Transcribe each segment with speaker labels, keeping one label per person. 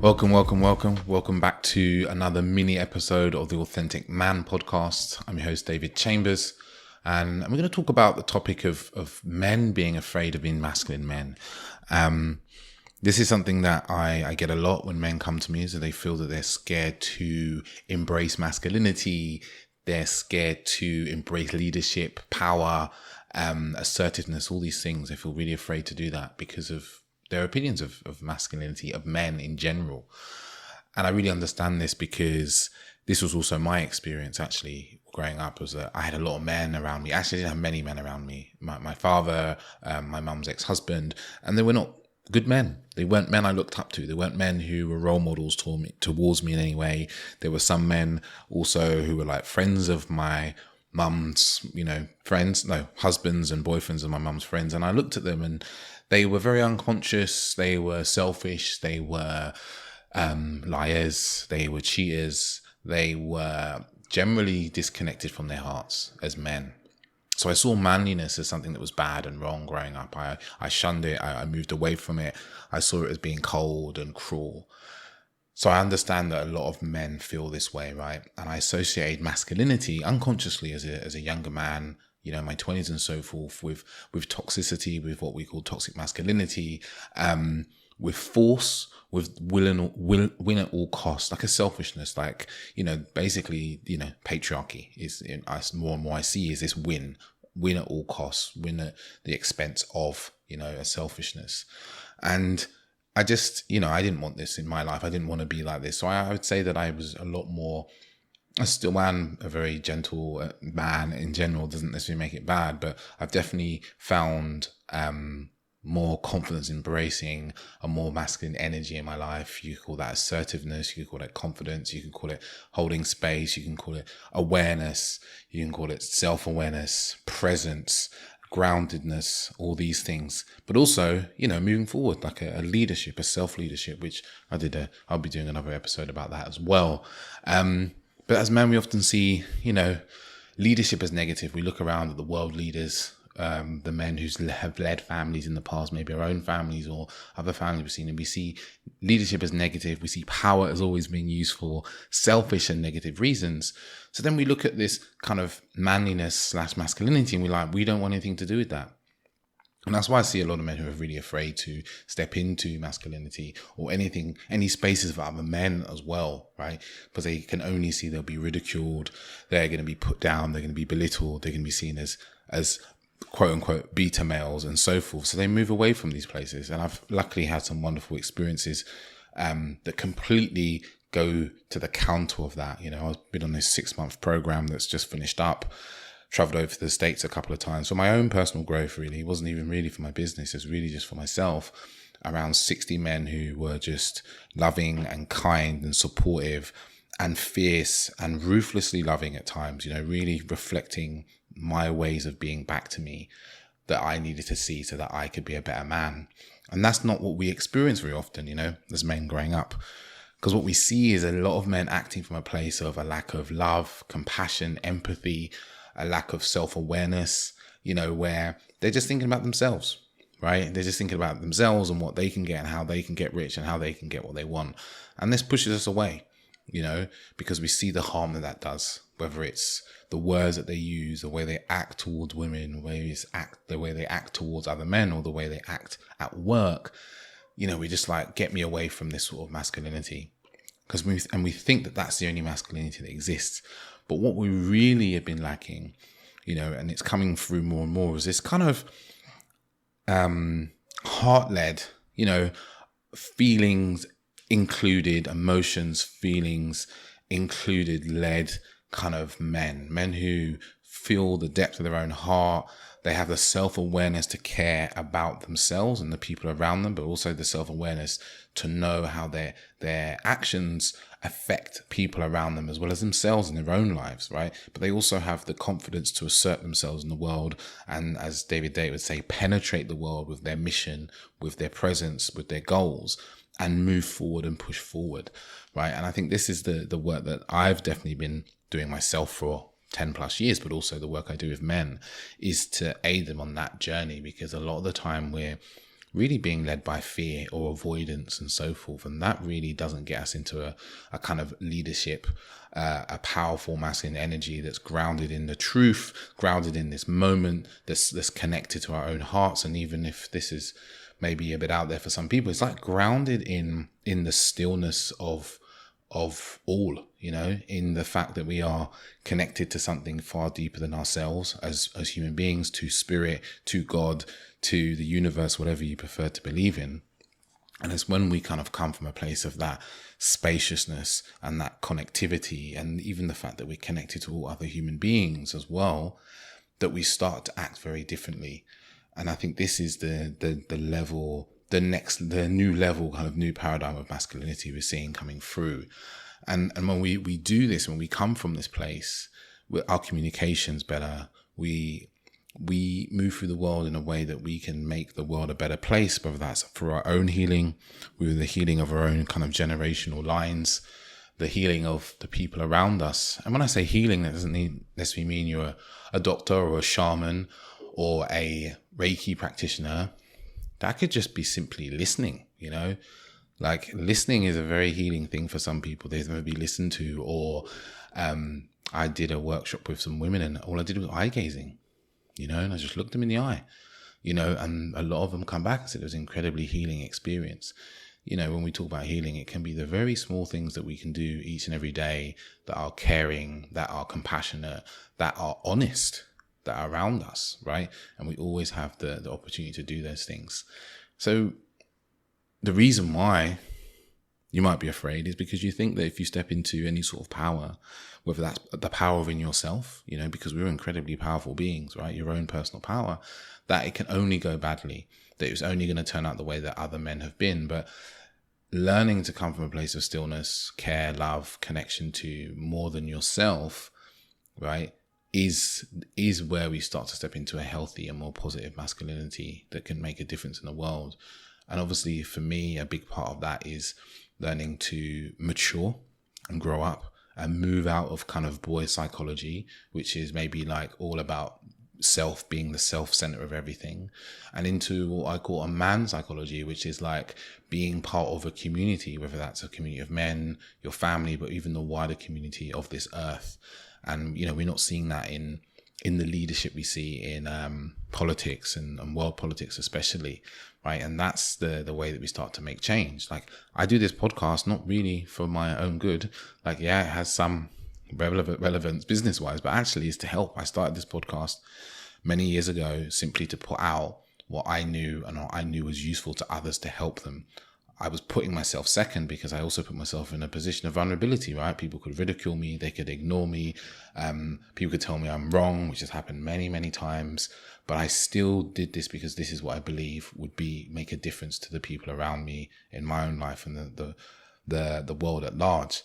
Speaker 1: Welcome back to another mini episode of the Authentic Man podcast. I'm your host, David Chambers, and I'm going to talk about the topic of men being afraid of being masculine men. This is something that I get a lot when men come to me, so they feel that they're scared to embrace masculinity, they're scared to embrace leadership, power, assertiveness, all these things. They feel really afraid to do that because of their opinions of masculinity, of men in general. And I really understand this because this was also my experience actually growing up, was that I had a lot of men around me. Actually, I didn't have many men around me. My father, my mum's ex-husband, and they were not good men. They weren't men I looked up to. They weren't men who were role models towards me in any way. There were some men also who were like friends of my mum's, husbands and boyfriends of my mum's friends. And I looked at them and they were very unconscious. They were selfish. They were liars. They were cheaters. They were generally disconnected from their hearts as men. So I saw manliness as something that was bad and wrong growing up. I shunned it. I moved away from it. I saw it as being cold and cruel. So I understand that a lot of men feel this way, right? And I associated masculinity unconsciously as a younger man, my 20s and so forth, with toxicity, with what we call toxic masculinity, with force, with win at all costs, like a selfishness, like, basically, patriarchy is more and more I see is this win at all costs, win at the expense of, a selfishness. And I just, I didn't want this in my life. I didn't want to be like this. So I would say that I was a lot more, I still am a very gentle man in general. Doesn't necessarily make it bad, but I've definitely found more confidence embracing a more masculine energy in my life. You could call that assertiveness, you could call it confidence, you can call it holding space, you can call it awareness, you can call it self-awareness, presence, groundedness, all these things. But also, moving forward, like a leadership, a self-leadership, which I'll be doing another episode about that as well. But as men, we often see, leadership as negative. We look around at the world leaders, the men who have led families in the past, maybe our own families or other families we've seen, and we see leadership as negative. We see power as always being used for selfish and negative reasons. So then we look at this kind of manliness / masculinity and we don't want anything to do with that. And that's why I see a lot of men who are really afraid to step into masculinity or any spaces of other men as well, right? Because they can only see they'll be ridiculed, they're going to be put down, they're going to be belittled, they're going to be seen as quote unquote beta males and so forth. So they move away from these places. And I've luckily had some wonderful experiences that completely go to the counter of that. I've been on this 6-month program that's just finished up. Traveled over to the States a couple of times for my own personal growth, really. It wasn't even really for my business. It was really just for myself. Around 60 men who were just loving and kind and supportive and fierce and ruthlessly loving at times, really reflecting my ways of being back to me that I needed to see so that I could be a better man. And that's not what we experience very often, as men growing up. Because what we see is a lot of men acting from a place of a lack of love, compassion, empathy, a lack of self-awareness, where they're just thinking about themselves, right? They're just thinking about themselves and what they can get and how they can get rich and how they can get what they want. And this pushes us away, because we see the harm that does, whether it's the words that they use, the way they act towards women, the way they act towards other men, or the way they act at work. We just get me away from this sort of masculinity. Because we think that that's the only masculinity that exists. But what we really have been lacking, and it's coming through more and more, is this kind of heart-led, feelings included, emotions, feelings included, led kind of men who feel the depth of their own heart. They have the self-awareness to care about themselves and the people around them, but also the self-awareness to know how their actions affect people around them as well as themselves in their own lives, right? But they also have the confidence to assert themselves in the world and, as David Day would say, penetrate the world with their mission, with their presence, with their goals, and move forward and push forward, right? And I think this is the work that I've definitely been doing myself for 10 plus years, but also the work I do with men is to aid them on that journey, because a lot of the time we're really being led by fear or avoidance and so forth. And that really doesn't get us into a kind of leadership, a powerful masculine energy that's grounded in the truth, grounded in this moment, that's connected to our own hearts. And even if this is maybe a bit out there for some people, it's like grounded in the stillness of all, in the fact that we are connected to something far deeper than ourselves as human beings, to spirit, to God, to the universe, whatever you prefer to believe in. And it's when we kind of come from a place of that spaciousness and that connectivity, and even the fact that we're connected to all other human beings as well, that we start to act very differently. And I think this is the level, the new level, kind of new paradigm of masculinity we're seeing coming through. And when we do this, when we come from this place, our communication's better. We move through the world in a way that we can make the world a better place, whether that's through our own healing, with the healing of our own kind of generational lines, the healing of the people around us. And when I say healing, that doesn't necessarily mean you're a doctor or a shaman or a Reiki practitioner. That could just be simply listening, Like listening is a very healing thing for some people. They've never been listened to. Or I did a workshop with some women and all I did was eye gazing, and I just looked them in the eye, and a lot of them come back and said it was an incredibly healing experience. When we talk about healing, it can be the very small things that we can do each and every day that are caring, that are compassionate, that are honest, that are around us, right? And we always have the opportunity to do those things. So the reason why you might be afraid is because you think that if you step into any sort of power, whether that's the power within yourself, because we're incredibly powerful beings, right? Your own personal power, that it can only go badly, that it's only going to turn out the way that other men have been. But learning to come from a place of stillness, care, love, connection to more than yourself, right, is where we start to step into a healthy and more positive masculinity that can make a difference in the world. And obviously for me, a big part of that is learning to mature and grow up and move out of kind of boy psychology, which is maybe like all about self, being the self center of everything, and into what I call a man psychology, which is like being part of a community, whether that's a community of men, your family, but even the wider community of this earth. And, we're not seeing that in the leadership we see in politics and world politics especially, right? And that's the way that we start to make change. Like, I do this podcast not really for my own good. Like, yeah, it has some relevance business-wise, but actually it's to help. I started this podcast many years ago simply to put out what I knew and what I knew was useful to others to help them. I was putting myself second because I also put myself in a position of vulnerability, right? People could ridicule me, they could ignore me, people could tell me I'm wrong, which has happened many, many times. But I still did this because this is what I believe would make a difference to the people around me in my own life and the world at large.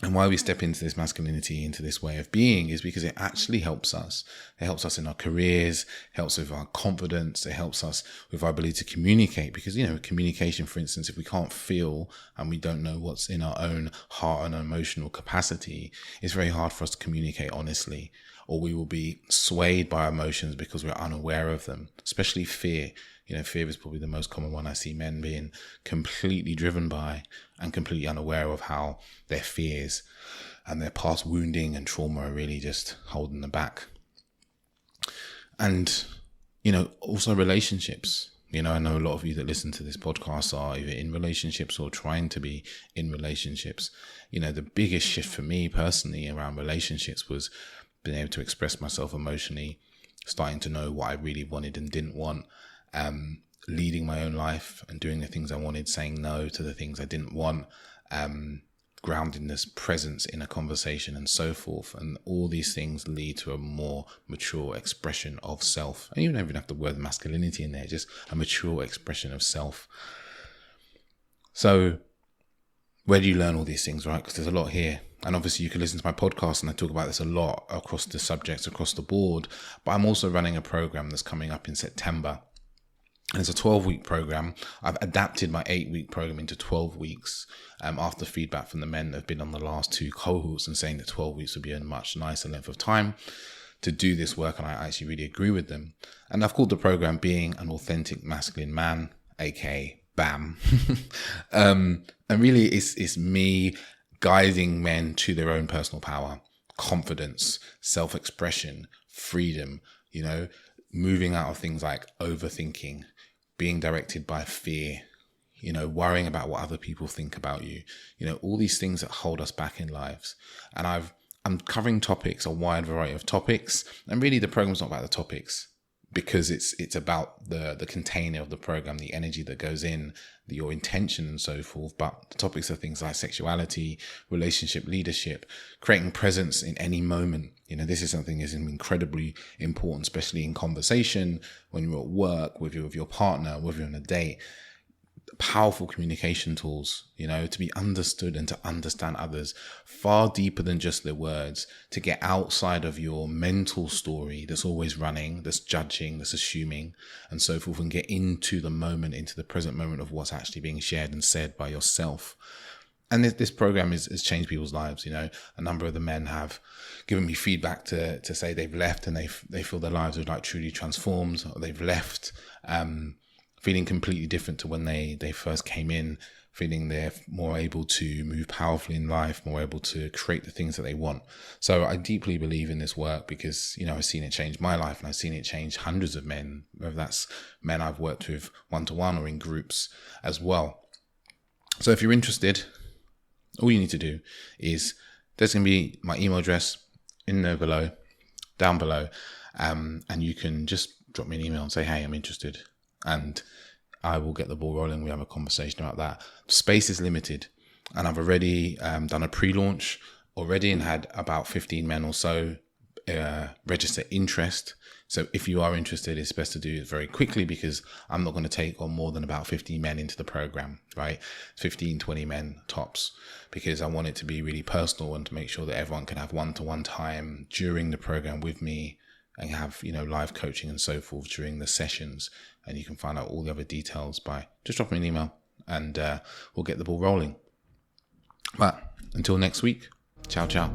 Speaker 1: And why we step into this masculinity, into this way of being, is because it actually helps us. It helps us in our careers, helps with our confidence, it helps us with our ability to communicate. Because, communication, for instance, if we can't feel and we don't know what's in our own heart and emotional capacity, it's very hard for us to communicate honestly. Or we will be swayed by our emotions because we're unaware of them, especially fear. Fear is probably the most common one I see men being completely driven by and completely unaware of how their fears and their past wounding and trauma are really just holding them back. And, also relationships. I know a lot of you that listen to this podcast are either in relationships or trying to be in relationships. The biggest shift for me personally around relationships was being able to express myself emotionally, starting to know what I really wanted and didn't want, leading my own life and doing the things I wanted, saying no to the things I didn't want, groundedness, presence in a conversation and so forth. And all these things lead to a more mature expression of self. And you don't even have the word masculinity in there, just a mature expression of self. So where do you learn all these things, right? Because there's a lot here. And obviously you can listen to my podcast and I talk about this a lot across the subjects, across the board. But I'm also running a program that's coming up in September. And it's a 12-week program. I've adapted my 8-week program into 12 weeks after feedback from the men that have been on the last 2 cohorts and saying that 12 weeks would be a much nicer length of time. to do this work, and I actually really agree with them. And I've called the program Being an Authentic Masculine Man, aka BAM. And really it's me guiding men to their own personal power, confidence, self-expression, freedom, moving out of things like overthinking, being directed by fear, worrying about what other people think about you, all these things that hold us back in lives. And I'm covering topics, a wide variety of topics, and really the program's not about the topics, because it's about the container of the program, the energy that goes in, your intention and so forth. But the topics are things like sexuality, relationship, leadership, creating presence in any moment. This is something that is incredibly important, especially in conversation, when you're at work, with your partner, whether you're on a date. Powerful communication tools, to be understood and to understand others far deeper than just their words, to get outside of your mental story that's always running, that's judging, that's assuming, and so forth, and get into the moment, into the present moment of what's actually being shared and said by yourself. And this program has changed people's lives. A number of the men have given me feedback to say they've left and they feel their lives are truly transformed, or they've left feeling completely different to when they first came in, feeling they're more able to move powerfully in life, more able to create the things that they want. So I deeply believe in this work because, I've seen it change my life, and I've seen it change hundreds of men, whether that's men I've worked with one-to-one or in groups as well. So if you're interested, all you need to do is, there's going to be my email address down below, and you can just drop me an email and say, hey, I'm interested. And I will get the ball rolling. We have a conversation about that. Space is limited, and I've already done a pre-launch already and had about 15 men or so register interest. So if you are interested, it's best to do it very quickly, because I'm not going to take on more than about 15 men into the program, right? 15, 20 men tops, because I want it to be really personal and to make sure that everyone can have one-to-one time during the program with me, and have, live coaching and so forth during the sessions. And you can find out all the other details by just dropping me an email, and we'll get the ball rolling. But until next week, ciao, ciao.